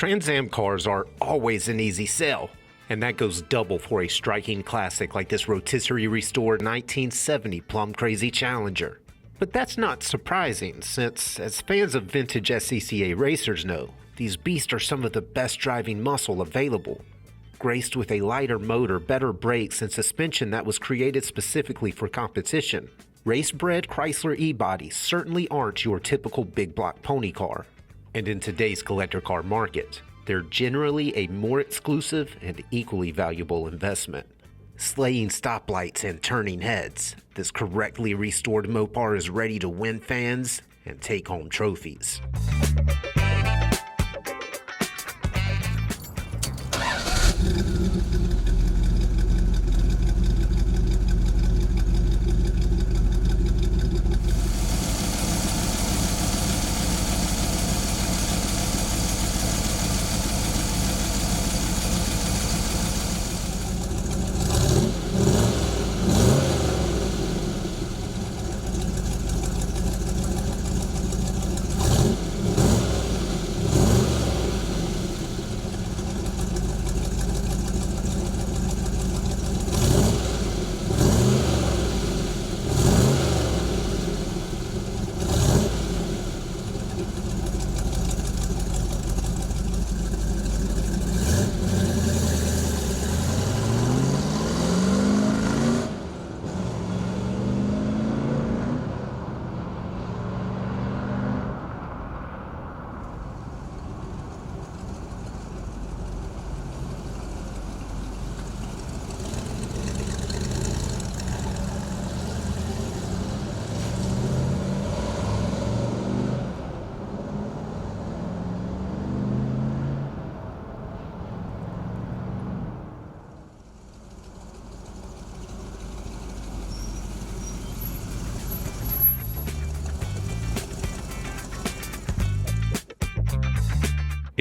Trans Am cars are always an easy sell, and that goes double for a striking classic like this rotisserie restored 1970 Plum Crazy Challenger. But that's not surprising, since, as fans of vintage SCCA racers know, these beasts are some of the best driving muscle available, graced with a lighter motor, better brakes, and suspension that was created specifically for competition. Race-bred Chrysler E-bodies certainly aren't your typical big block pony car. And in today's collector car market, they're generally a more exclusive and equally valuable investment. Slaying stoplights and turning heads, this correctly restored Mopar is ready to win fans and take home trophies.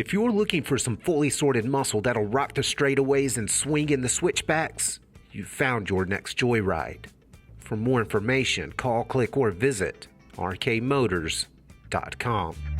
If you're looking for some fully sorted muscle that'll rock the straightaways and swing in the switchbacks, you've found your next joyride. For more information, call, click, or visit rkmotors.com.